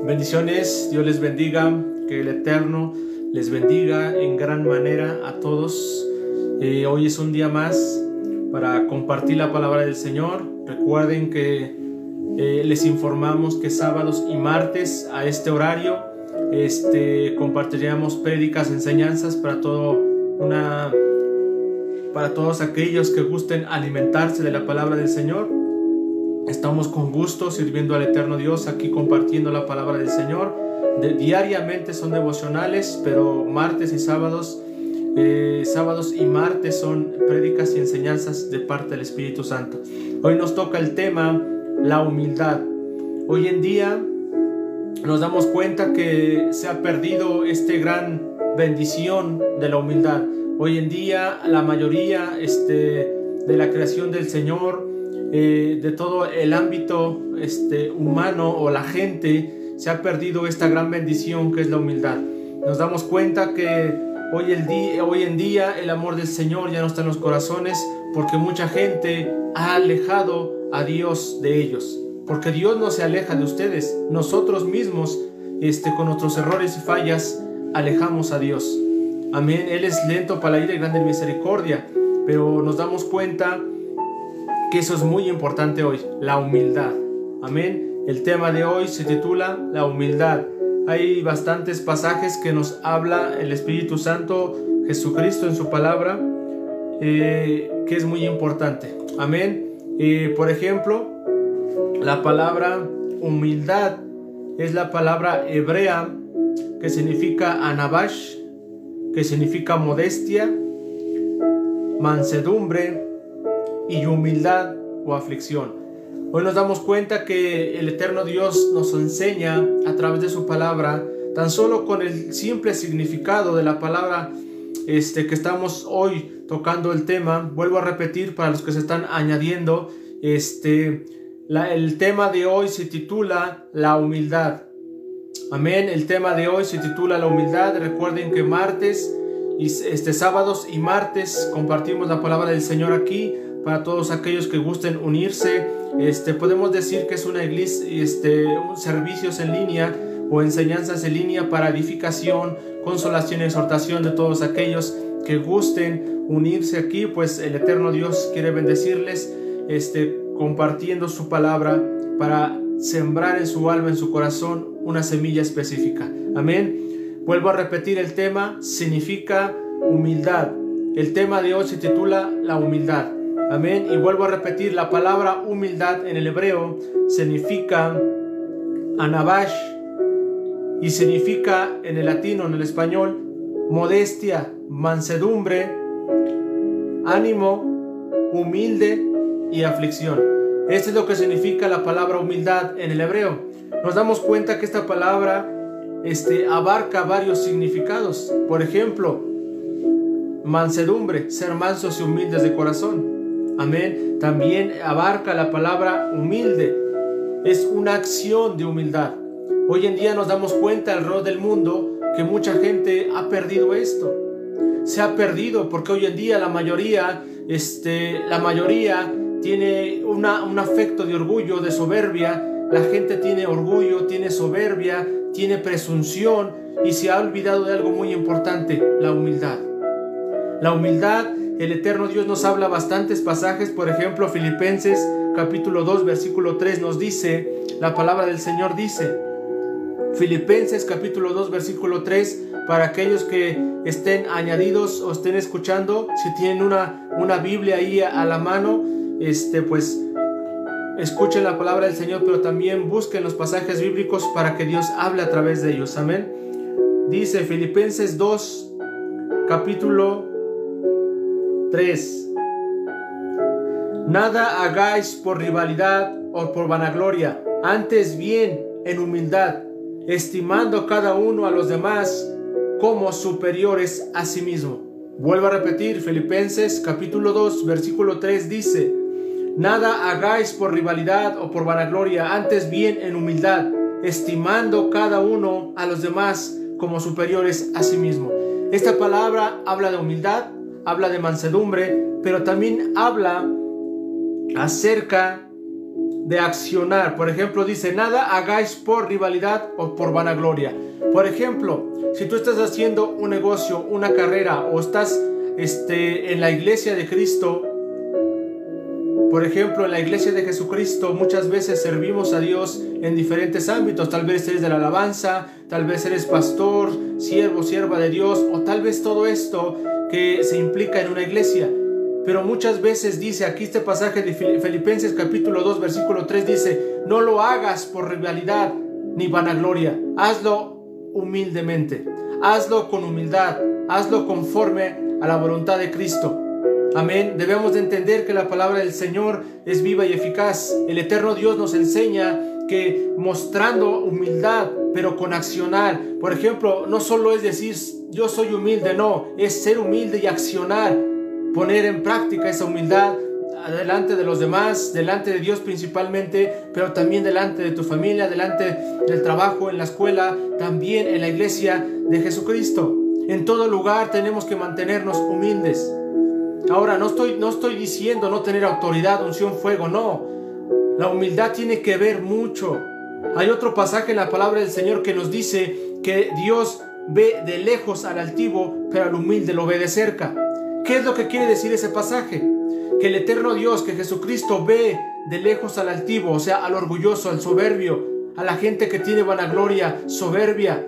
Bendiciones, Dios les bendiga, que el Eterno les bendiga en gran manera a todos. Hoy es un día más para compartir la palabra del Señor. Recuerden que les informamos que sábados y martes a este horario compartiríamos prédicas, enseñanzas para todos aquellos que gusten alimentarse de la palabra del Señor. Estamos con gusto sirviendo al Eterno Dios aquí compartiendo la palabra del Señor. Diariamente son devocionales, pero martes y sábados y martes son prédicas y enseñanzas de parte del Espíritu Santo. Hoy nos toca el tema la humildad. Hoy en día nos damos cuenta que se ha perdido gran bendición de la humildad. Hoy en día la mayoría de la creación del Señor, de todo el ámbito humano o la gente, se ha perdido esta gran bendición que es la humildad. Nos damos cuenta que hoy en día el amor del Señor ya no está en los corazones, porque mucha gente ha alejado a Dios de ellos. Porque Dios no se aleja de ustedes, nosotros mismos con nuestros errores y fallas alejamos a Dios. Amén. Él es lento para la ira y grande en misericordia, pero nos damos cuenta que eso es muy importante hoy, la humildad. Amén. El tema de hoy se titula la humildad. Hay bastantes pasajes que nos habla el Espíritu Santo, Jesucristo en su palabra, que es muy importante. Amén. Por ejemplo, la palabra humildad es la palabra hebrea que significa anabash, que significa modestia, mansedumbre y humildad o aflicción. Hoy nos damos cuenta que el Eterno Dios nos enseña a través de su palabra, tan solo con el simple significado de la palabra que estamos hoy tocando el tema. Vuelvo a repetir para los que se están añadiendo, el tema de hoy se titula la humildad. Amén. El tema de hoy se titula la humildad. Recuerden que sábados y martes compartimos la palabra del Señor aquí para todos aquellos que gusten unirse. Podemos decir que es una iglesia, servicios en línea o enseñanzas en línea para edificación, consolación y exhortación de todos aquellos que gusten unirse aquí. Pues el Eterno Dios quiere bendecirles, compartiendo su palabra para sembrar en su alma, en su corazón, una semilla específica. Amén. Vuelvo a repetir, el tema significa humildad. El tema de hoy se titula la humildad. Amén. Y vuelvo a repetir, la palabra humildad en el hebreo significa anabash y significa en el latino, en el español, modestia, mansedumbre, ánimo, humilde y aflicción. Esto es lo que significa la palabra humildad en el hebreo. Nos damos cuenta que esta palabra abarca varios significados. Por ejemplo, mansedumbre, ser mansos y humildes de corazón. Amén. También abarca la palabra humilde. Es una acción de humildad. Hoy en día nos damos cuenta alrededor del mundo que mucha gente ha perdido esto. Se ha perdido porque hoy en día la mayoría tiene un afecto de orgullo, de soberbia. La gente tiene orgullo, tiene soberbia, tiene presunción y se ha olvidado de algo muy importante, la humildad. La humildad, el Eterno Dios nos habla bastantes pasajes. Por ejemplo, Filipenses capítulo 2 versículo 3 nos dice, la palabra del Señor dice, Filipenses capítulo 2 versículo 3, para aquellos que estén añadidos o estén escuchando, si tienen una Biblia ahí a la mano, pues escuchen la palabra del Señor, pero también busquen los pasajes bíblicos para que Dios hable a través de ellos. Amén. Dice Filipenses 2 capítulo 3: nada hagáis por rivalidad o por vanagloria, antes bien en humildad, estimando cada uno a los demás como superiores a sí mismo. Vuelvo a repetir, Filipenses capítulo 2 versículo 3 dice, nada hagáis por rivalidad o por vanagloria, antes bien en humildad, estimando cada uno a los demás como superiores a sí mismo. Esta palabra habla de humildad, habla de mansedumbre, pero también habla acerca de accionar. Por ejemplo, dice, nada hagáis por rivalidad o por vanagloria. Por ejemplo, si tú estás haciendo un negocio, una carrera, o estás en la iglesia de Cristo, por ejemplo, en la iglesia de Jesucristo, muchas veces servimos a Dios en diferentes ámbitos. Tal vez eres de la alabanza, tal vez eres pastor, siervo, sierva de Dios, o tal vez todo esto que se implica en una iglesia. Pero muchas veces dice aquí este pasaje de Filipenses capítulo 2 versículo 3, dice, no lo hagas por rivalidad ni vanagloria, hazlo humildemente, hazlo con humildad, hazlo conforme a la voluntad de Cristo. Amén. Debemos de entender que la palabra del Señor es viva y eficaz. El eterno Dios nos enseña que mostrando humildad, pero con accionar. Por ejemplo, no solo es decir yo soy humilde, no, es ser humilde y accionar, poner en práctica esa humildad delante de los demás, delante de Dios principalmente, pero también delante de tu familia, delante del trabajo, en la escuela, también en la iglesia de Jesucristo. En todo lugar tenemos que mantenernos humildes. Ahora, no estoy diciendo no tener autoridad, unción, fuego, no. La humildad tiene que ver mucho. Hay otro pasaje en la palabra del Señor que nos dice que Dios ve de lejos al altivo, pero al humilde lo ve de cerca. ¿Qué es lo que quiere decir ese pasaje? Que el eterno Dios, que Jesucristo ve de lejos al altivo, o sea, al orgulloso, al soberbio, a la gente que tiene vanagloria, soberbia,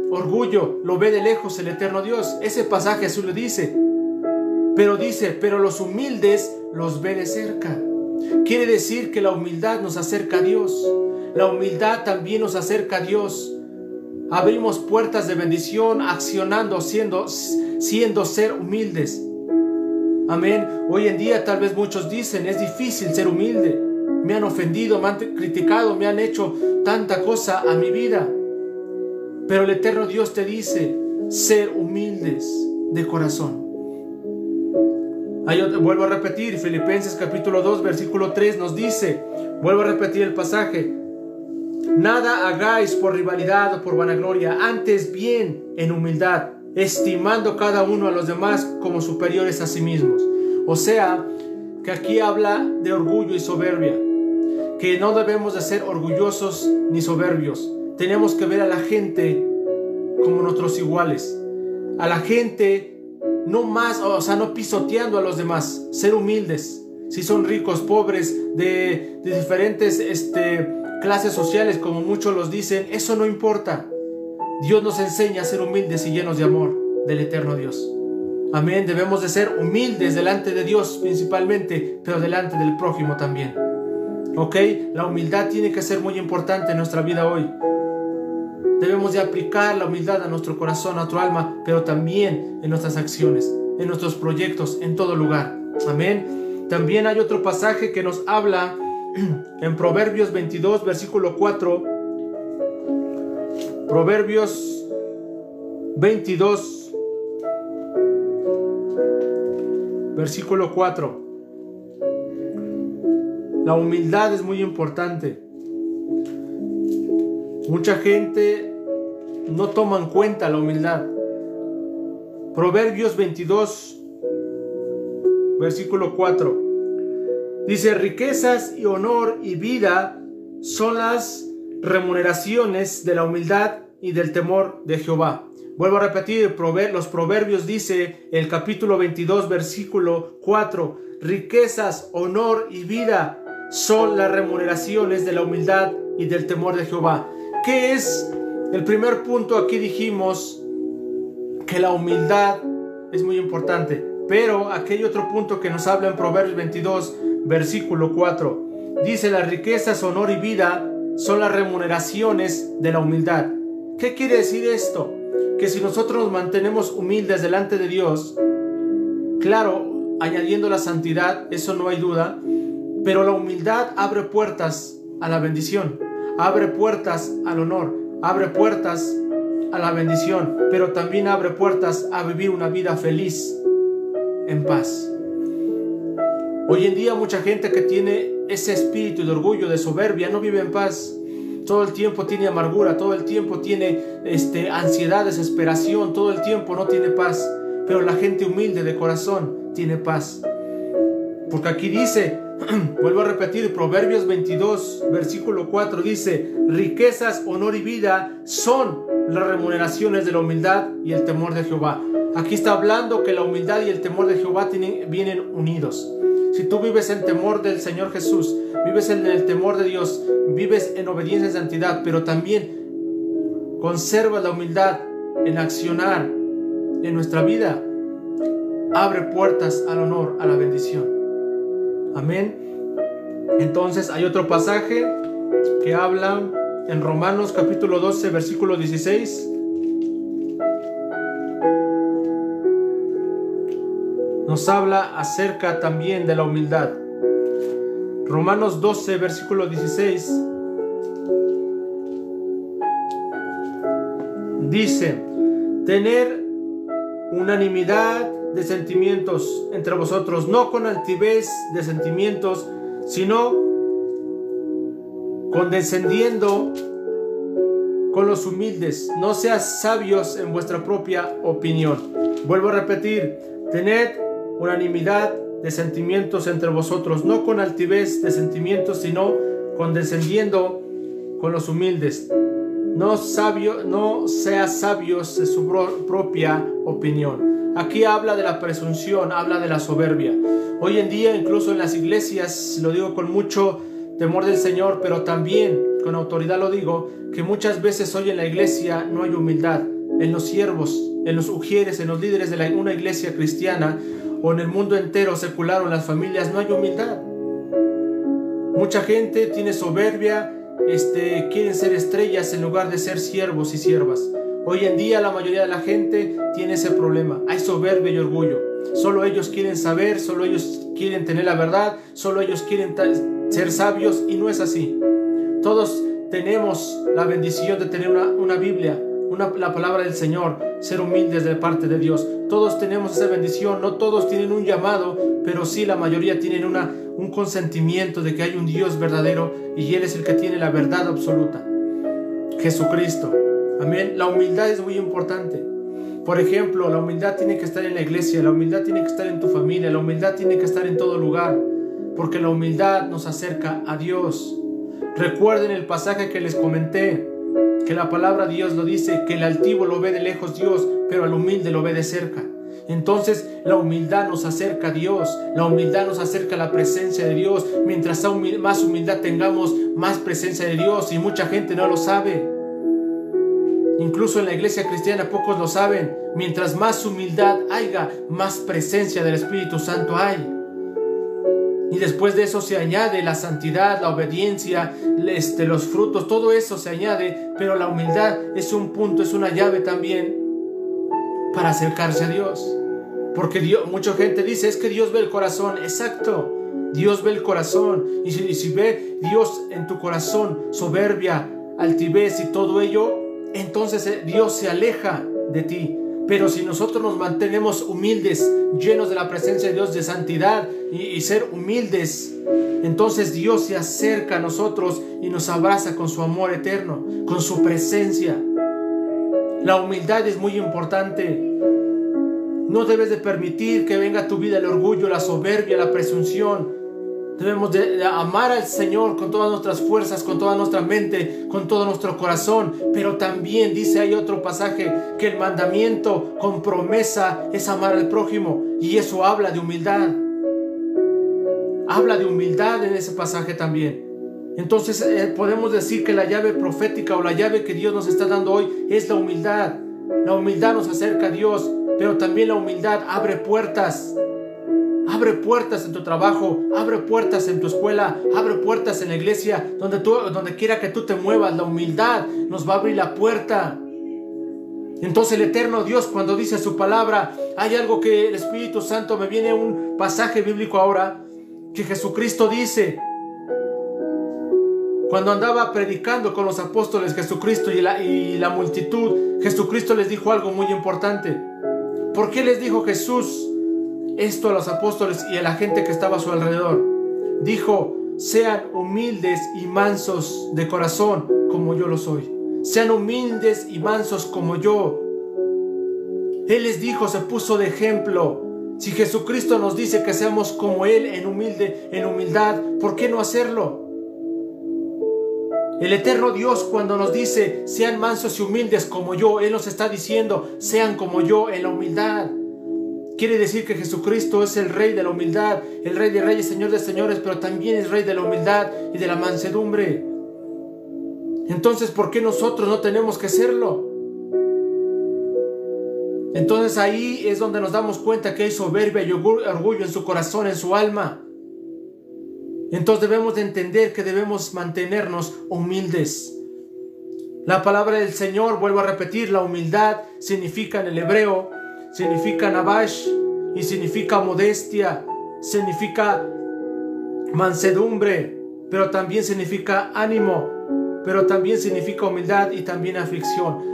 orgullo, lo ve de lejos el eterno Dios. Ese pasaje Jesús le dice. Pero dice, pero los humildes los ve de cerca. Quiere decir que la humildad nos acerca a Dios. La humildad también nos acerca a Dios. Abrimos puertas de bendición accionando, siendo ser humildes. Amén. Hoy en día tal vez muchos dicen, es difícil ser humilde. Me han ofendido, me han criticado, me han hecho tanta cosa a mi vida. Pero el eterno Dios te dice, ser humildes de corazón. Vuelvo a repetir, Filipenses capítulo 2 versículo 3 nos dice, vuelvo a repetir el pasaje, nada hagáis por rivalidad o por vanagloria, antes bien en humildad, estimando cada uno a los demás como superiores a sí mismos. O sea, que aquí habla de orgullo y soberbia, que no debemos de ser orgullosos ni soberbios. Tenemos que ver a la gente como nuestros iguales, a la gente no más, o sea, no pisoteando a los demás, ser humildes. Si son ricos, pobres, de diferentes clases sociales, como muchos los dicen, eso no importa. Dios nos enseña a ser humildes y llenos de amor del eterno Dios. Amén. Debemos de ser humildes delante de Dios principalmente, pero delante del prójimo también. ¿Ok? La humildad tiene que ser muy importante en nuestra vida hoy. Debemos de aplicar la humildad a nuestro corazón, a nuestro alma, pero también en nuestras acciones, en nuestros proyectos, en todo lugar. Amén. También hay otro pasaje que nos habla en Proverbios 22, versículo 4. Proverbios 22, versículo 4. La humildad es muy importante. Mucha gente no toma en cuenta la humildad. Proverbios 22, versículo 4. Dice, riquezas y honor y vida son las remuneraciones de la humildad y del temor de Jehová. Vuelvo a repetir, los Proverbios dice el capítulo 22, versículo 4. Riquezas, honor y vida son las remuneraciones de la humildad y del temor de Jehová. ¿Qué es? El primer punto, aquí dijimos que la humildad es muy importante, pero aquí hay otro punto que nos habla en Proverbios 22, versículo 4. Dice, las riquezas, honor y vida son las remuneraciones de la humildad. ¿Qué quiere decir esto? Que si nosotros nos mantenemos humildes delante de Dios, claro, añadiendo la santidad, eso no hay duda, pero la humildad abre puertas a la bendición, abre puertas al honor, abre puertas a la bendición, pero también abre puertas a vivir una vida feliz, en paz. Hoy en día mucha gente que tiene ese espíritu de orgullo, de soberbia, no vive en paz. Todo el tiempo tiene amargura, todo el tiempo tiene ansiedad, desesperación, todo el tiempo no tiene paz. Pero la gente humilde de corazón tiene paz. Porque aquí dice Vuelvo a repetir, Proverbios 22, versículo 4 dice: riquezas, honor y vida son las remuneraciones de la humildad y el temor de Jehová. Aquí está hablando que la humildad y el temor de Jehová vienen unidos. Si tú vives en temor del Señor Jesús, vives en el temor de Dios, vives en obediencia y santidad, pero también conservas la humildad en accionar en nuestra vida, abre puertas al honor, a la bendición. Amén. Entonces hay otro pasaje que habla en Romanos capítulo 12, versículo 16. Nos habla acerca también de la humildad. Romanos 12, versículo 16. Dice: tener unanimidad de sentimientos entre vosotros, no con altivez de sentimientos, sino condescendiendo con los humildes. No seas sabios en vuestra propia opinión. Vuelvo a repetir: tened unanimidad de sentimientos entre vosotros, no con altivez de sentimientos, sino condescendiendo con los humildes. No seas sabios de su propia opinión. Aquí habla de la presunción, habla de la soberbia. Hoy en día, incluso en las iglesias, lo digo con mucho temor del Señor, pero también con autoridad lo digo, que muchas veces hoy en la iglesia no hay humildad. En los siervos, en los ujieres, en los líderes de una iglesia cristiana, o en el mundo entero secular, o en las familias, no hay humildad. Mucha gente tiene soberbia, quieren ser estrellas en lugar de ser siervos y siervas. Hoy en día la mayoría de la gente tiene ese problema. Hay soberbia y orgullo. Solo ellos quieren saber, solo ellos quieren tener la verdad, solo ellos quieren ser sabios, y no es así. Todos tenemos la bendición de tener una Biblia, la palabra del Señor, ser humildes de parte de Dios. Todos tenemos esa bendición. No todos tienen un llamado, pero sí la mayoría tienen un consentimiento de que hay un Dios verdadero, y Él es el que tiene la verdad absoluta, Jesucristo. Amén. La humildad es muy importante. Por ejemplo, la humildad tiene que estar en la iglesia, la humildad tiene que estar en tu familia, la humildad tiene que estar en todo lugar, porque la humildad nos acerca a Dios. Recuerden el pasaje que les comenté, que la palabra de Dios lo dice, que el altivo lo ve de lejos Dios, pero al humilde lo ve de cerca. Entonces la humildad nos acerca a Dios, la humildad nos acerca a la presencia de Dios. Mientras más humildad tengamos, más presencia de Dios, y mucha gente no lo sabe. Incluso en la iglesia cristiana pocos lo saben. Mientras más humildad haya, más presencia del Espíritu Santo hay. Y después de eso se añade la santidad, la obediencia, los frutos, todo eso se añade. Pero la humildad es un punto, es una llave también para acercarse a Dios. Porque mucha gente dice: es que Dios ve el corazón. Exacto, Dios ve el corazón. Y si ve Dios en tu corazón soberbia, altivez y todo ello, entonces Dios se aleja de ti. Pero si nosotros nos mantenemos humildes, llenos de la presencia de Dios, de santidad y ser humildes, entonces Dios se acerca a nosotros y nos abraza con su amor eterno, con su presencia. La humildad es muy importante. No debes de permitir que venga a tu vida el orgullo, la soberbia, la presunción. Debemos de amar al Señor con todas nuestras fuerzas, con toda nuestra mente, con todo nuestro corazón. Pero también dice, hay otro pasaje, que el mandamiento con promesa es amar al prójimo. Y eso habla de humildad. Habla de humildad en ese pasaje también. Entonces podemos decir que la llave profética, o la llave que Dios nos está dando hoy, es la humildad. La humildad nos acerca a Dios, pero también la humildad abre puertas. Abre puertas en tu trabajo, abre puertas en tu escuela, abre puertas en la iglesia, donde quiera que tú te muevas. La humildad nos va a abrir la puerta. Entonces el eterno Dios, cuando dice su palabra, hay algo que el Espíritu Santo, me viene un pasaje bíblico ahora, que Jesucristo dice, cuando andaba predicando con los apóstoles, Jesucristo y la multitud, Jesucristo les dijo algo muy importante. ¿Por qué les dijo Jesús esto a los apóstoles y a la gente que estaba a su alrededor? Dijo: sean humildes y mansos de corazón como yo lo soy. Sean humildes y mansos como yo. Él les dijo, se puso de ejemplo. Si Jesucristo nos dice que seamos como Él en humildad, ¿por qué no hacerlo? El eterno Dios, cuando nos dice sean mansos y humildes como yo, Él nos está diciendo sean como yo en la humildad. Quiere decir que Jesucristo es el Rey de la humildad, el Rey de reyes, Señor de señores, pero también es Rey de la humildad y de la mansedumbre. Entonces, ¿por qué nosotros no tenemos que serlo? Entonces ahí es donde nos damos cuenta que hay soberbia y orgullo en su corazón, en su alma. Entonces debemos de entender que debemos mantenernos humildes. La palabra del Señor, vuelvo a repetir, la humildad significa en el hebreo, significa nabash y significa modestia, significa mansedumbre, pero también significa ánimo, pero también significa humildad y también aflicción.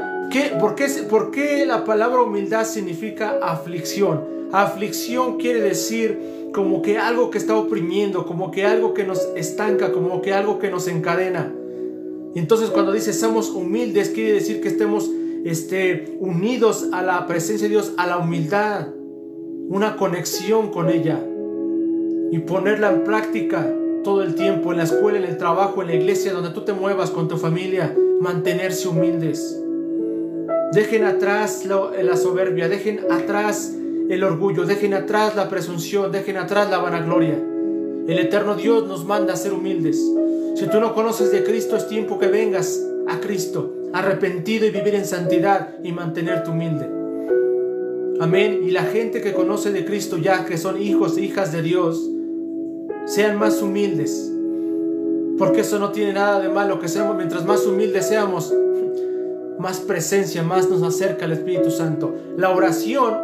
¿Por qué la palabra humildad significa aflicción? Aflicción quiere decir como que algo que está oprimiendo, como que algo que nos estanca, como que algo que nos encadena. Entonces cuando dice somos humildes, quiere decir que estemos unidos a la presencia de Dios, a la humildad, una conexión con ella y ponerla en práctica todo el tiempo, en la escuela, en el trabajo, en la iglesia, donde tú te muevas con tu familia, mantenerse humildes. Dejen atrás la soberbia, dejen atrás el orgullo, dejen atrás la presunción, dejen atrás la vanagloria. El eterno Dios nos manda a ser humildes. Si tú no conoces de Cristo, es tiempo que vengas a Cristo, arrepentido y vivir en santidad y mantenerte humilde. Amén. Y la gente que conoce de Cristo ya, que son hijos e hijas de Dios, sean más humildes. Porque eso no tiene nada de malo, que seamos, mientras más humildes seamos, más presencia, más nos acerca al Espíritu Santo. La oración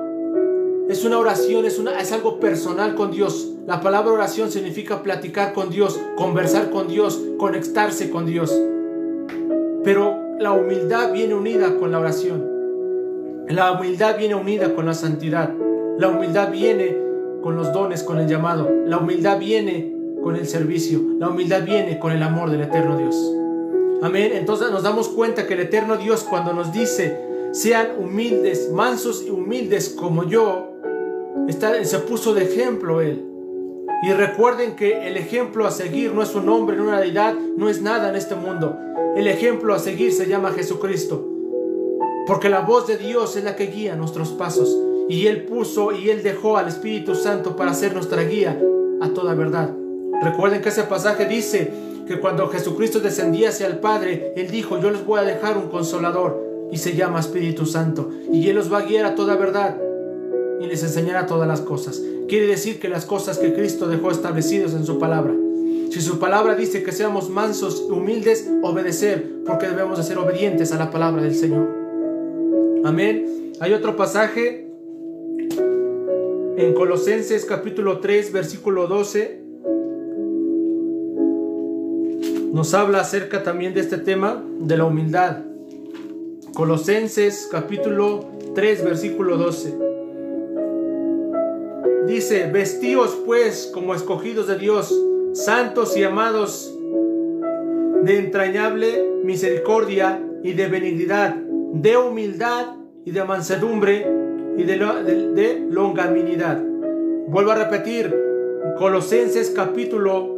es una oración, es algo personal con Dios. La palabra oración significa platicar con Dios, conversar con Dios, conectarse con Dios. Pero la humildad viene unida con la oración. La humildad viene unida con la santidad. La humildad viene con los dones, con el llamado. La humildad viene con el servicio. La humildad viene con el amor del eterno Dios. Amén. Entonces nos damos cuenta que el eterno Dios, cuando nos dice sean humildes, mansos y humildes como yo, se puso de ejemplo Él. Y recuerden que el ejemplo a seguir no es un hombre, no una deidad, no es nada en este mundo. El ejemplo a seguir se llama Jesucristo, porque la voz de Dios es la que guía nuestros pasos, y Él dejó al Espíritu Santo para ser nuestra guía a toda verdad. Recuerden que ese pasaje dice que cuando Jesucristo descendía hacia el Padre, Él dijo: yo les voy a dejar un consolador, y se llama Espíritu Santo, y Él los va a guiar a toda verdad y les enseñará todas las cosas. Quiere decir que las cosas que Cristo dejó establecidas en su palabra. Si su palabra dice que seamos mansos y humildes, obedecer, porque debemos de ser obedientes a la palabra del Señor. Amén. Hay otro pasaje en Colosenses capítulo 3 versículo 12. Nos habla acerca también de este tema de la humildad. Colosenses capítulo 3 versículo 12. Dice: vestíos pues como escogidos de Dios, santos y amados, de entrañable misericordia y de benignidad, de humildad y de mansedumbre y de longanimidad. Vuelvo a repetir, Colosenses capítulo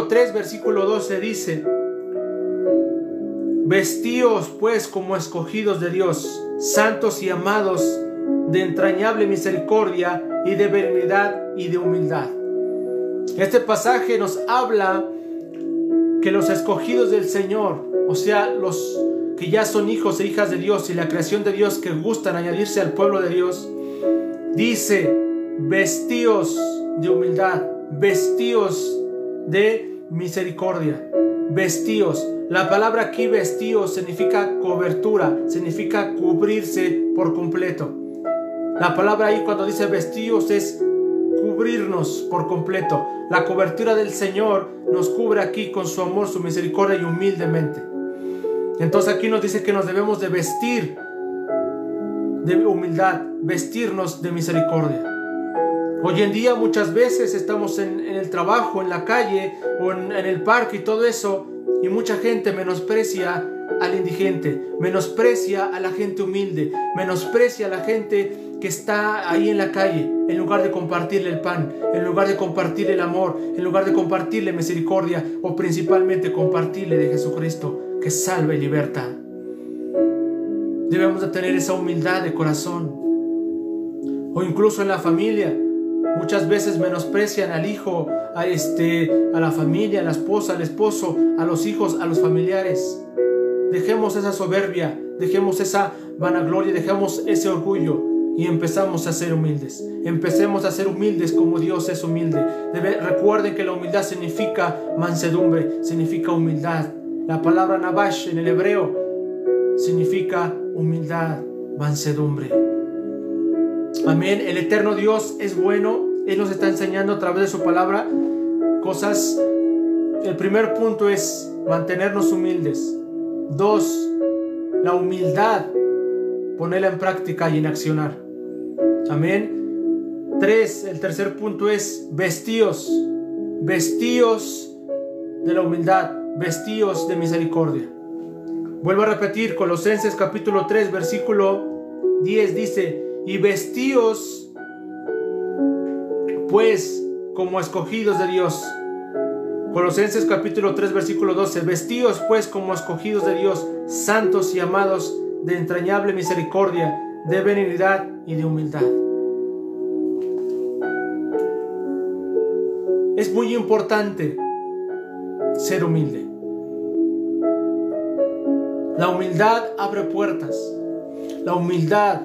3 versículo 12 dice: vestíos pues como escogidos de Dios, santos y amados, de entrañable misericordia y de benignidad y de humildad. Este pasaje nos habla que los escogidos del Señor, o sea, los que ya son hijos e hijas de Dios y la creación de Dios que gustan añadirse al pueblo de Dios, dice: vestíos de humildad, vestíos de misericordia, vestíos. La palabra aquí vestíos significa cobertura, significa cubrirse por completo. La palabra ahí cuando dice vestíos es cubrirnos por completo. La cobertura del Señor nos cubre aquí con su amor, su misericordia y humildemente. Entonces aquí nos dice que nos debemos de vestir de humildad, vestirnos de misericordia. Hoy en día muchas veces estamos en el trabajo, en la calle o en el parque y todo eso, y mucha gente menosprecia al indigente, menosprecia a la gente humilde, menosprecia a la gente que está ahí en la calle, en lugar de compartirle el pan, en lugar de compartirle el amor, en lugar de compartirle misericordia, o principalmente compartirle de Jesucristo que salva y liberta. Debemos de tener esa humildad de corazón. O incluso en la familia, muchas veces menosprecian al hijo, a la familia, a la esposa, al esposo, a los hijos, a los familiares. Dejemos esa soberbia, dejemos esa vanagloria, dejemos ese orgullo y empezamos a ser humildes. Empecemos a ser humildes como Dios es humilde. Recuerden que la humildad significa mansedumbre, significa humildad. La palabra nabash en el hebreo significa humildad, mansedumbre. Amén. El eterno Dios es bueno. Él nos está enseñando a través de su palabra cosas. El primer punto es mantenernos humildes. 2, la humildad, ponerla en práctica y en accionar. Amén. 3, el tercer punto es vestíos de la humildad, vestíos de misericordia. Vuelvo a repetir, Colosenses capítulo 3 versículo 10 dice: y vestíos pues como escogidos de Dios. Colosenses capítulo 3 versículo 12: vestíos pues como escogidos de Dios, santos y amados, de entrañable misericordia, de benignidad y de humildad. Es muy importante ser humilde. La humildad abre puertas. La humildad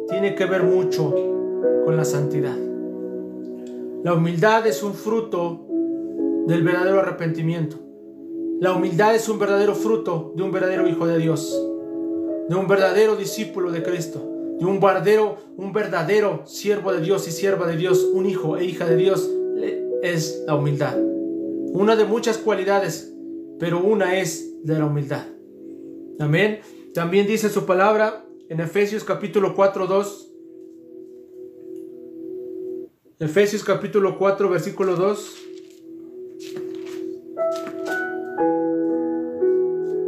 tiene que ver mucho con la santidad. La humildad es un fruto del verdadero arrepentimiento. La humildad es un verdadero fruto de un verdadero hijo de Dios, de un verdadero discípulo de Cristo, de un verdadero siervo de Dios y sierva de Dios, un hijo e hija de Dios. Es la humildad. Una de muchas cualidades, pero una es de la humildad. Amén. También dice su palabra en Efesios capítulo 4, 2. Efesios capítulo 4 versículo 2.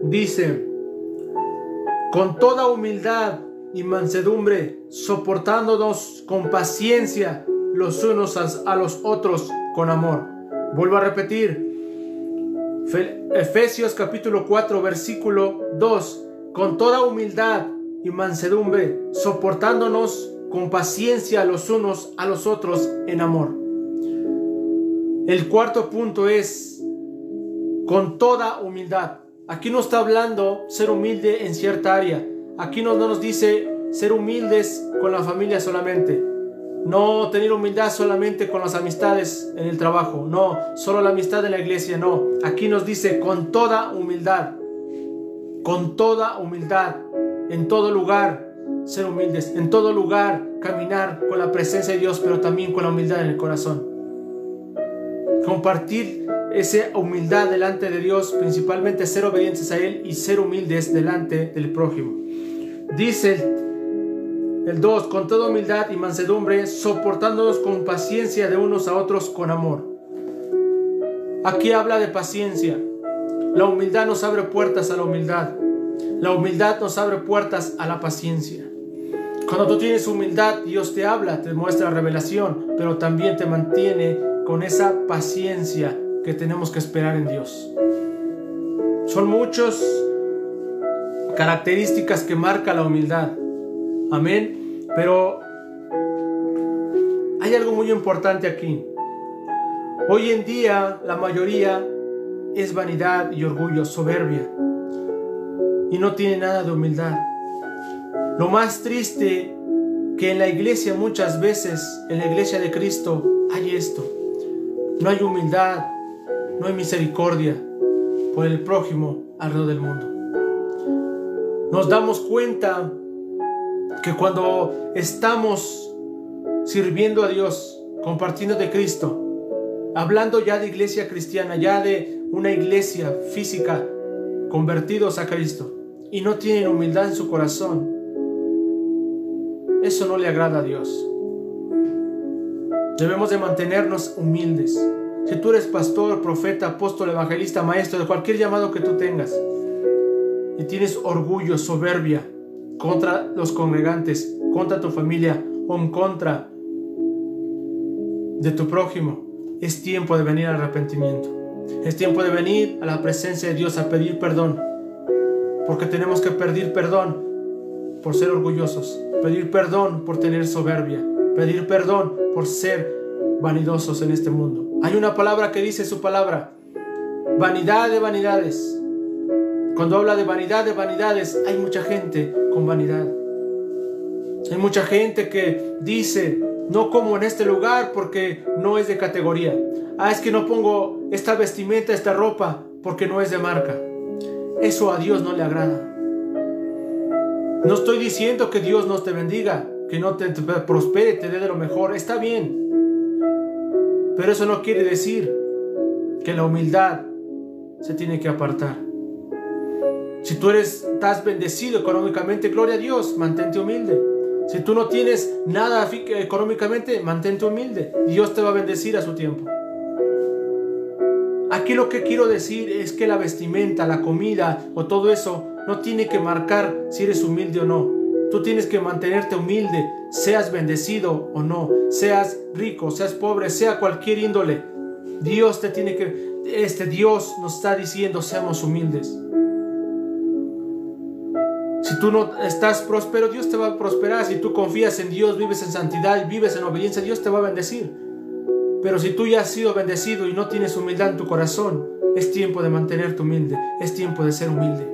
Dice: con toda humildad y mansedumbre, soportándonos con paciencia los unos a los otros con amor. Vuelvo a repetir, Efesios capítulo 4 versículo 2: con toda humildad y mansedumbre, soportándonos con paciencia los unos a los otros en amor. El cuarto punto es con toda humildad. Aquí no está hablando ser humilde en cierta área. Aquí no nos dice ser humildes con la familia solamente. No tener humildad solamente con las amistades en el trabajo. No, solo la amistad en la iglesia. No, aquí nos dice con toda humildad. Con toda humildad. En todo lugar ser humildes. En todo lugar caminar con la presencia de Dios, pero también con la humildad en el corazón. Compartir esa humildad delante de Dios, principalmente ser obedientes a Él y ser humildes delante del prójimo. Dice el 2: con toda humildad y mansedumbre, soportándonos con paciencia de unos a otros con amor. Aquí habla de paciencia. La humildad nos abre puertas a la humildad. La humildad nos abre puertas a la paciencia. Cuando tú tienes humildad, Dios te habla, te muestra revelación, pero también te mantiene con esa paciencia que tenemos que esperar en Dios. Son muchas características que marca la humildad. Amén. Pero hay algo muy importante aquí. Hoy en día la mayoría es vanidad y orgullo, soberbia, y no tiene nada de humildad. Lo más triste que en la iglesia, muchas veces en la iglesia de Cristo, hay esto: no hay humildad, no hay misericordia por el prójimo alrededor del mundo. Nos damos cuenta que cuando estamos sirviendo a Dios, compartiendo de Cristo, hablando ya de iglesia cristiana, ya de una iglesia física, convertidos a Cristo, y no tienen humildad en su corazón, eso no le agrada a Dios. Debemos de mantenernos humildes. Si tú eres pastor, profeta, apóstol, evangelista, maestro, de cualquier llamado que tú tengas, y tienes orgullo, soberbia contra los congregantes, contra tu familia o en contra de tu prójimo, es tiempo de venir al arrepentimiento. Es tiempo de venir a la presencia de Dios a pedir perdón, porque tenemos que pedir perdón por ser orgullosos, pedir perdón por tener soberbia, pedir perdón por ser vanidosos en este mundo. Hay una palabra que dice su palabra: vanidad de vanidades. Cuando habla de vanidades, hay mucha gente con vanidad. Hay mucha gente que dice: no como en este lugar porque no es de categoría. Es que no pongo esta vestimenta, esta ropa porque no es de marca. Eso a Dios no le agrada. No estoy diciendo que Dios no te bendiga, que no te prospere, te dé de lo mejor. Está bien. Pero eso no quiere decir que la humildad se tiene que apartar. Si tú estás bendecido económicamente, gloria a Dios, mantente humilde. Si tú no tienes nada económicamente, mantente humilde. Dios te va a bendecir a su tiempo. Aquí lo que quiero decir es que la vestimenta, la comida o todo eso no tiene que marcar si eres humilde o no. Tú tienes que mantenerte humilde, seas bendecido o no, seas rico, seas pobre, sea cualquier índole. Dios te tiene que, Dios nos está diciendo: seamos humildes. Si tú no estás próspero, Dios te va a prosperar. Si tú confías en Dios, vives en santidad, vives en obediencia, Dios te va a bendecir. Pero si tú ya has sido bendecido y no tienes humildad en tu corazón, es tiempo de mantenerte humilde, es tiempo de ser humilde.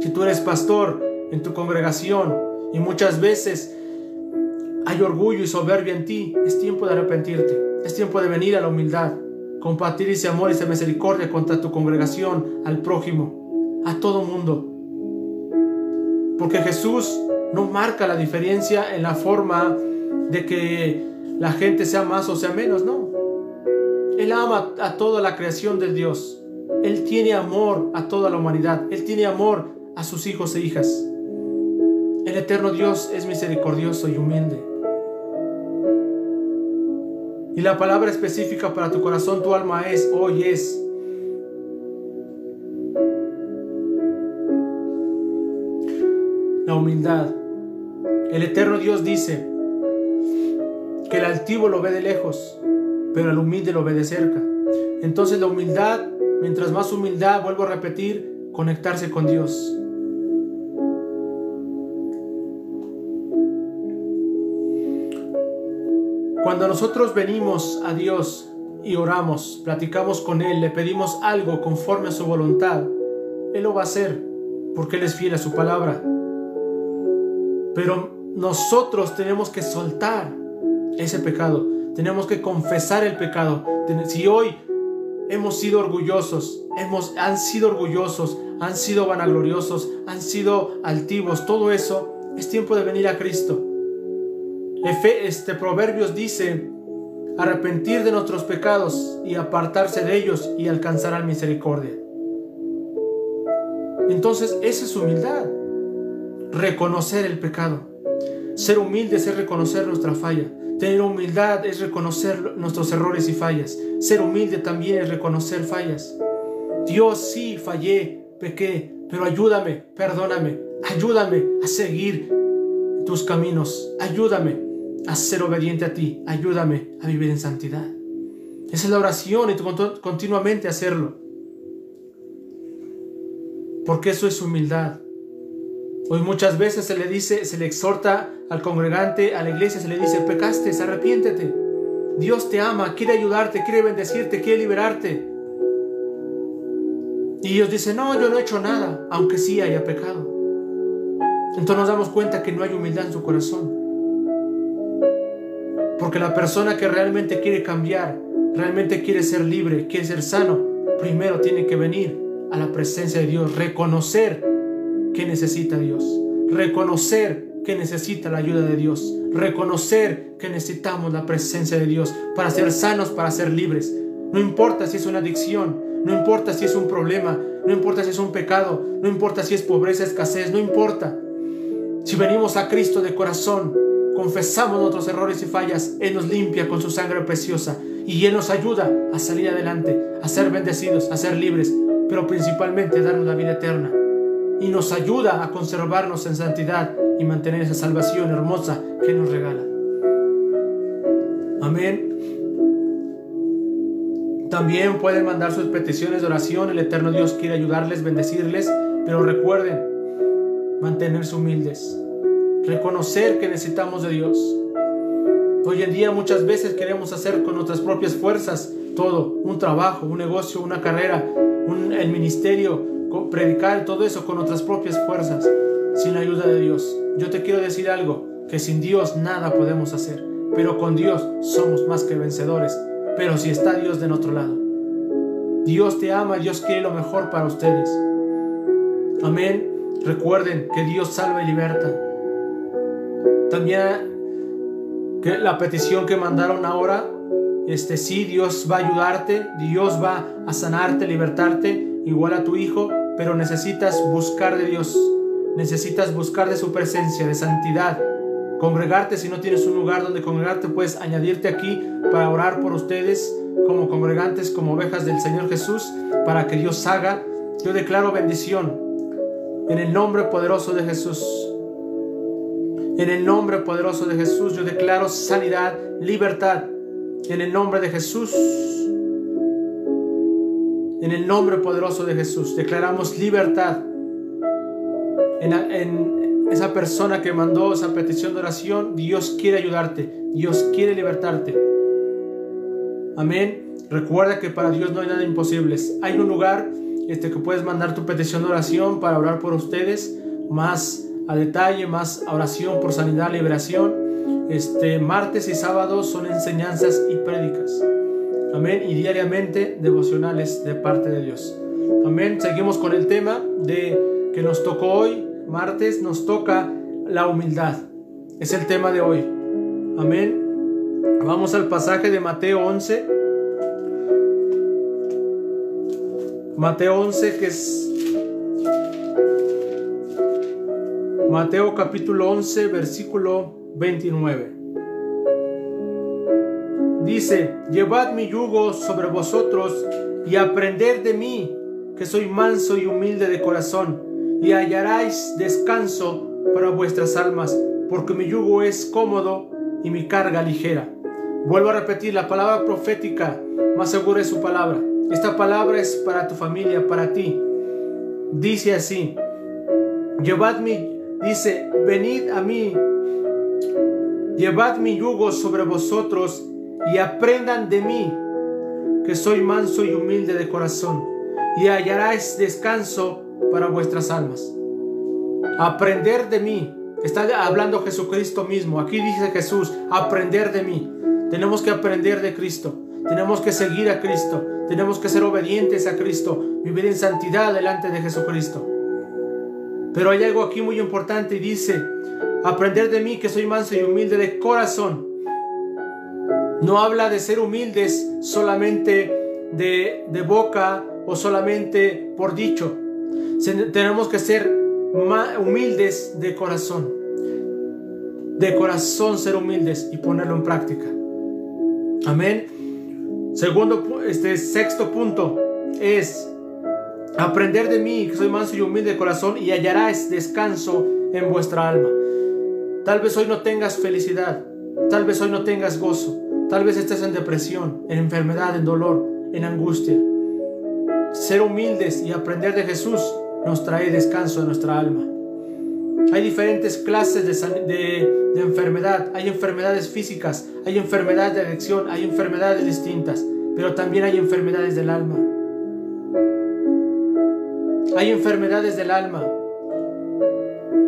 Si tú eres pastor en tu congregación y muchas veces hay orgullo y soberbia en ti, es tiempo de arrepentirte, es tiempo de venir a la humildad, compartir ese amor y esa misericordia contra tu congregación, al prójimo, a todo mundo. Porque Jesús no marca la diferencia en la forma de que la gente sea más o sea menos, no. Él ama a toda la creación de Dios. Él tiene amor a toda la humanidad. Él tiene amor a sus hijos e hijas. El eterno Dios es misericordioso y humilde. Y la palabra específica para tu corazón, tu alma hoy es: la humildad. El eterno Dios dice que el altivo lo ve de lejos, pero el humilde lo ve de cerca. Entonces la humildad, mientras más humildad, vuelvo a repetir, conectarse con Dios. Cuando nosotros venimos a Dios y oramos, platicamos con Él, le pedimos algo conforme a su voluntad, Él lo va a hacer porque Él es fiel a su palabra. Pero nosotros tenemos que soltar ese pecado, tenemos que confesar el pecado. Si hoy hemos sido orgullosos, han sido vanagloriosos, han sido altivos, todo eso, es tiempo de venir a Cristo. Proverbios dice: arrepentir de nuestros pecados y apartarse de ellos y alcanzarán misericordia. Entonces esa es humildad, reconocer el pecado. Ser humildes es reconocer nuestra falla. Tener humildad es reconocer nuestros errores y fallas. Ser humilde también es reconocer fallas. Dios, sí, fallé, pequé, pero ayúdame, perdóname, ayúdame a seguir tus caminos, ayúdame a ser obediente a ti, ayúdame a vivir en santidad. Esa es la oración, y tú continuamente hacerlo, porque eso es humildad. Hoy muchas veces se le exhorta al congregante, a la iglesia, se le dice: pecaste, arrepiéntete. Dios te ama, quiere ayudarte, quiere bendecirte, quiere liberarte. Y ellos dicen: no, yo no he hecho nada, aunque sí haya pecado. Entonces nos damos cuenta que no hay humildad en su corazón. Porque la persona que realmente quiere cambiar, realmente quiere ser libre, quiere ser sano, primero tiene que venir a la presencia de Dios, reconocer que necesita a Dios, reconocer que necesita la ayuda de Dios, reconocer que necesitamos la presencia de Dios para ser sanos, para ser libres. No importa si es una adicción, no importa si es un problema, no importa si es un pecado, no importa si es pobreza, escasez, no importa. Si venimos a Cristo de corazón, confesamos nuestros errores y fallas, Él nos limpia con su sangre preciosa y Él nos ayuda a salir adelante, a ser bendecidos, a ser libres, pero principalmente darnos la vida eterna. y nos ayuda a conservarnos en santidad y mantener esa salvación hermosa que nos regala. Amén. También pueden mandar sus peticiones de oración. El eterno Dios quiere ayudarles, bendecirles, pero recuerden mantenerse humildes, reconocer que necesitamos de Dios. Hoy en día muchas veces queremos hacer con nuestras propias fuerzas todo, un trabajo, un negocio, una carrera, el ministerio, predicar, todo eso con nuestras propias fuerzas, sin la ayuda de Dios. Yo te quiero decir algo, que sin Dios nada podemos hacer, pero con Dios somos más que vencedores. Pero si está Dios de nuestro lado, Dios te ama, Dios quiere lo mejor para ustedes. Amén. Recuerden que Dios salva y liberta. También que la petición que mandaron ahora, sí, Dios va a ayudarte, Dios va a sanarte, libertarte, igual a tu hijo, pero necesitas buscar de Dios, necesitas buscar de su presencia, de santidad. Congregarte, si no tienes un lugar donde congregarte, puedes añadirte aquí para orar por ustedes como congregantes, como ovejas del Señor Jesús, para que Dios haga. Yo declaro bendición en el nombre poderoso de Jesús. En el nombre poderoso de Jesús yo declaro sanidad, libertad. En el nombre de Jesús. En el nombre poderoso de Jesús declaramos libertad en esa persona que mandó esa petición de oración. Dios quiere ayudarte, Dios quiere libertarte. Amén. Recuerda que para Dios no hay nada imposible. Hay un lugar que puedes mandar tu petición de oración para orar por ustedes más a detalle, más oración por sanidad, liberación. Martes y sábados son enseñanzas y prédicas. Amén. Y diariamente devocionales de parte de Dios. Amén. Seguimos con el tema que nos tocó hoy. Martes nos toca la humildad. Es el tema de hoy. Amén. Vamos al pasaje de Mateo 11. Mateo 11, que es Mateo capítulo 11, versículo 29. Dice: llevad mi yugo sobre vosotros y aprended de mí, que soy manso y humilde de corazón, y hallaréis descanso para vuestras almas, porque mi yugo es cómodo y mi carga ligera. Vuelvo a repetir, la palabra profética más segura es su palabra. Esta palabra es para tu familia, para ti. Dice así: venid a mí, llevad mi yugo sobre vosotros y aprendan de mí, que soy manso y humilde de corazón, y hallaréis descanso para vuestras almas. Aprender de mí. Está hablando Jesucristo mismo. Aquí dice Jesús: aprender de mí. Tenemos que aprender de Cristo. Tenemos que seguir a Cristo. Tenemos que ser obedientes a Cristo. Vivir en santidad delante de Jesucristo. Pero hay algo aquí muy importante y dice: aprender de mí, que soy manso y humilde de corazón. No habla de ser humildes solamente de boca o solamente por dicho. Tenemos que ser humildes de corazón. De corazón ser humildes y ponerlo en práctica. Amén. Sexto punto es: aprender de mí, que soy manso y humilde de corazón, y hallarás descanso en vuestra alma. Tal vez hoy no tengas felicidad, tal vez hoy no tengas gozo, tal vez estés en depresión, en enfermedad, en dolor, en angustia. Ser humildes y aprender de Jesús nos trae descanso en nuestra alma. Hay diferentes clases de enfermedad. Hay enfermedades físicas, hay enfermedades de adicción, hay enfermedades distintas, pero también hay enfermedades del alma. Hay enfermedades del alma.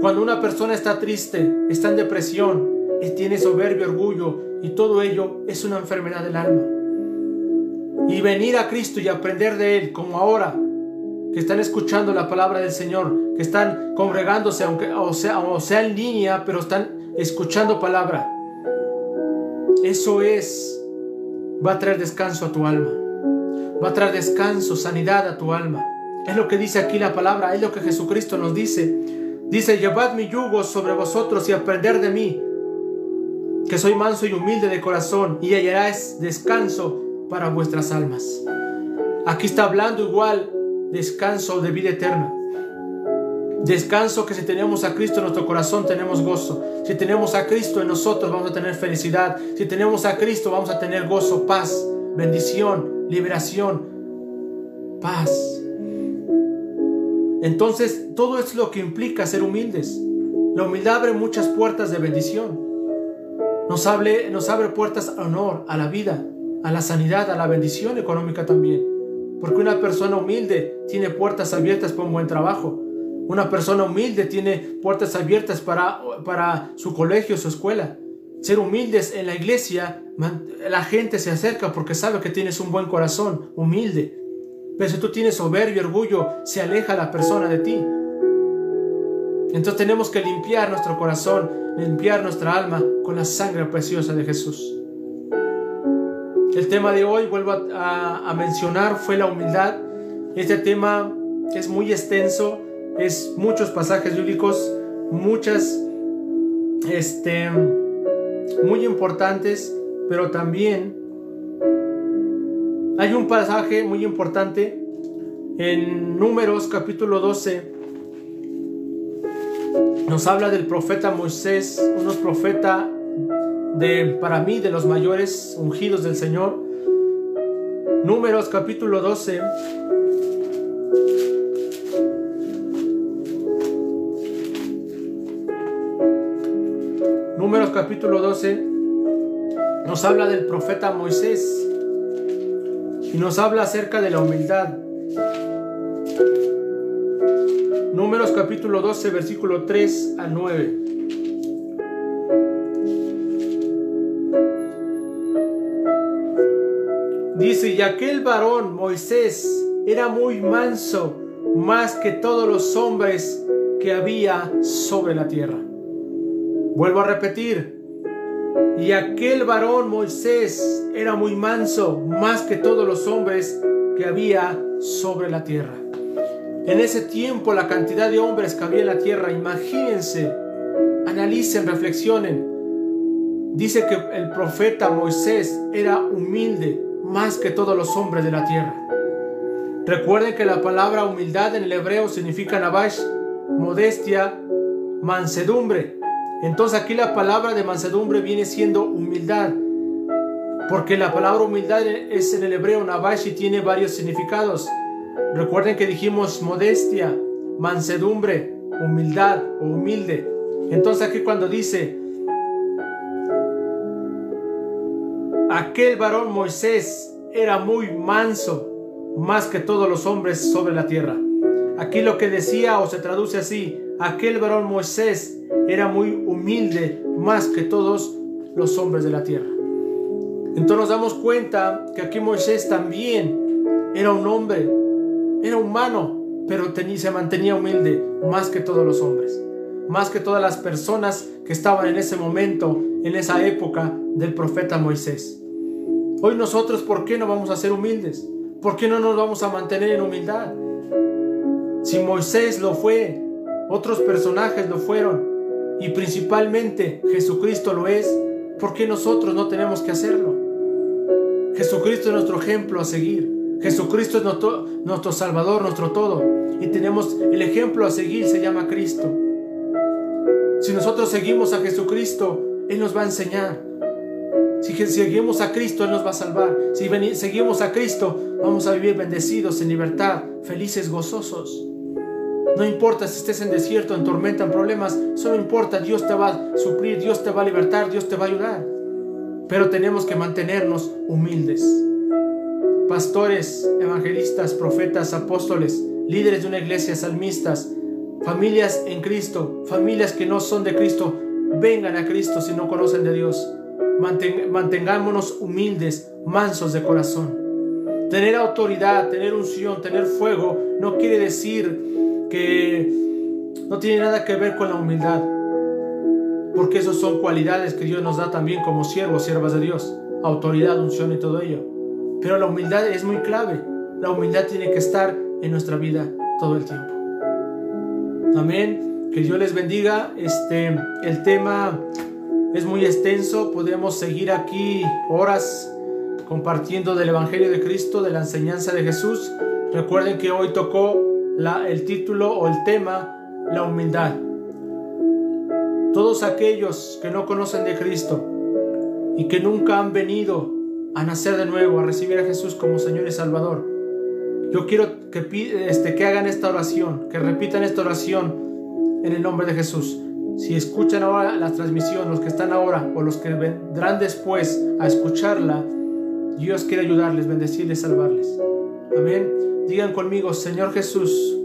Cuando una persona está triste, está en depresión, tiene soberbia, orgullo, y todo ello es una enfermedad del alma. Y venir a Cristo y aprender de Él, como ahora que están escuchando la palabra del Señor, que están congregándose, o sea en línea, pero están escuchando palabra. Eso va a traer descanso a tu alma. Va a traer descanso, sanidad a tu alma. Es lo que dice aquí la palabra, es lo que Jesucristo nos dice. Dice: llevad mi yugo sobre vosotros y aprender de mí, que soy manso y humilde de corazón, y hallaréis descanso para vuestras almas. Aquí está hablando igual descanso de vida eterna. Descanso que si tenemos a Cristo en nuestro corazón tenemos gozo. Si tenemos a Cristo en nosotros vamos a tener felicidad. Si tenemos a Cristo vamos a tener gozo, paz, bendición, liberación, paz. Entonces todo es lo que implica ser humildes. La humildad abre muchas puertas de bendición. Nos abre puertas a honor, a la vida, a la sanidad, a la bendición económica también. Porque una persona humilde tiene puertas abiertas para un buen trabajo. Una persona humilde tiene puertas abiertas para su colegio, su escuela. Ser humildes en la iglesia, la gente se acerca porque sabe que tienes un buen corazón, humilde. Pero si tú tienes soberbia y orgullo, se aleja la persona de ti. Entonces tenemos que limpiar nuestro corazón, limpiar nuestra alma con la sangre preciosa de Jesús. El tema de hoy, vuelvo a mencionar, fue la humildad. Este tema es muy extenso, es muchos pasajes bíblicos, muchas muy importantes, pero también hay un pasaje muy importante en Números capítulo 12. Nos habla del profeta Moisés, unos profetas para mí de los mayores ungidos del Señor. Números capítulo 12. Números capítulo 12 nos habla del profeta Moisés y nos habla acerca de la humildad. Números capítulo 12 versículo 3 al 9. Dice: y aquel varón Moisés era muy manso, más que todos los hombres que había sobre la tierra. Vuelvo a repetir: y aquel varón Moisés era muy manso, más que todos los hombres que había sobre la tierra. En ese tiempo la cantidad de hombres que había en la tierra, imagínense, analicen, reflexionen. Dice que el profeta Moisés era humilde más que todos los hombres de la tierra. Recuerden que la palabra humildad en el hebreo significa navash, modestia, mansedumbre. Entonces aquí la palabra de mansedumbre viene siendo humildad, porque la palabra humildad es en el hebreo navash y tiene varios significados. Recuerden que dijimos modestia, mansedumbre, humildad o humilde. Entonces aquí cuando dice aquel varón Moisés era muy manso, más que todos los hombres sobre la tierra. Aquí lo que decía o se traduce así: aquel varón Moisés era muy humilde, más que todos los hombres de la tierra. Entonces nos damos cuenta que aquí Moisés también era un hombre, era humano, pero se mantenía humilde más que todos los hombres, más que todas las personas que estaban en ese momento, en esa época del profeta Moisés. Hoy nosotros, ¿por qué no vamos a ser humildes? ¿Por qué no nos vamos a mantener en humildad? Si Moisés lo fue, otros personajes lo fueron, y principalmente Jesucristo lo es, ¿por qué nosotros no tenemos que hacerlo? Jesucristo es nuestro ejemplo a seguir. Jesucristo es nuestro Salvador, nuestro todo. Y tenemos el ejemplo a seguir, se llama Cristo. Si nosotros seguimos a Jesucristo, Él nos va a enseñar. Si seguimos a Cristo, Él nos va a salvar. Si seguimos a Cristo, vamos a vivir bendecidos, en libertad, felices, gozosos. No importa si estés en desierto, en tormenta, en problemas, solo importa, Dios te va a suplir, Dios te va a libertar, Dios te va a ayudar. Pero tenemos que mantenernos humildes. Pastores, evangelistas, profetas, apóstoles, líderes de una iglesia, salmistas, familias en Cristo, familias que no son de Cristo, vengan a Cristo si no conocen de Dios. Mantengámonos humildes, mansos de corazón. Tener autoridad, tener unción, tener fuego, no quiere decir que no tiene nada que ver con la humildad, porque esas son cualidades que Dios nos da también como siervos, siervas de Dios, autoridad, unción y todo ello. Pero la humildad es muy clave. La humildad tiene que estar en nuestra vida todo el tiempo. Amén. Que Dios les bendiga. El tema es muy extenso. Podemos seguir aquí horas compartiendo del Evangelio de Cristo, de la enseñanza de Jesús. Recuerden que hoy tocó el título o el tema, la humildad. Todos aquellos que no conocen de Cristo y que nunca han venido a nacer de nuevo, a recibir a Jesús como Señor y Salvador, yo quiero que hagan esta oración, que repitan esta oración en el nombre de Jesús. Si escuchan ahora la transmisión, los que están ahora o los que vendrán después a escucharla, Dios quiere ayudarles, bendecirles, salvarles. Amén. Digan conmigo: Señor Jesús,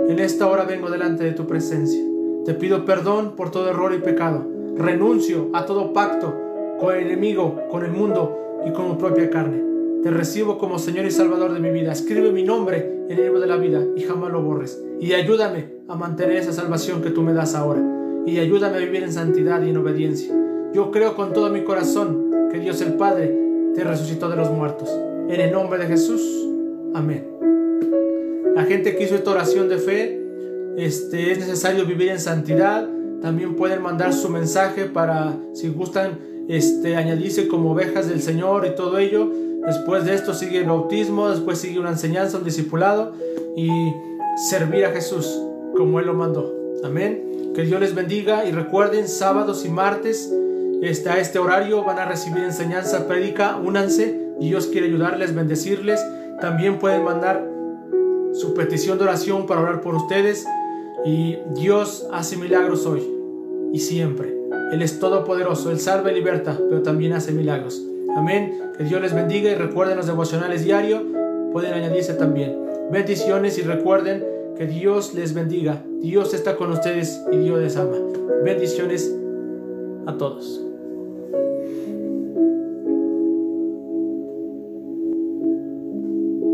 en esta hora vengo delante de tu presencia. Te pido perdón por todo error y pecado. Renuncio a todo pacto con el enemigo, con el mundo y con mi propia carne. Te recibo como Señor y Salvador de mi vida. Escribe mi nombre en el libro de la vida y jamás lo borres. Y ayúdame a mantener esa salvación que tú me das ahora. Y ayúdame a vivir en santidad y en obediencia. Yo creo con todo mi corazón que Dios el Padre te resucitó de los muertos. En el nombre de Jesús. Amén. La gente que hizo esta oración de fe, es necesario vivir en santidad. También pueden mandar su mensaje para, si gustan, añadirse como ovejas del Señor y todo ello. Después de esto sigue el bautismo, después sigue una enseñanza, un discipulado y servir a Jesús como Él lo mandó. Amén. Que Dios les bendiga y recuerden, sábados y martes a este horario van a recibir enseñanza, prédica. Únanse, Dios quiere ayudarles, bendecirles. También pueden mandar su petición de oración para orar por ustedes. Y Dios hace milagros hoy y siempre. Él es todopoderoso, Él salva y liberta, pero también hace milagros. Amén. Que Dios les bendiga y recuerden los devocionales diarios. Pueden añadirse también. Bendiciones y recuerden que Dios les bendiga. Dios está con ustedes y Dios les ama. Bendiciones a todos.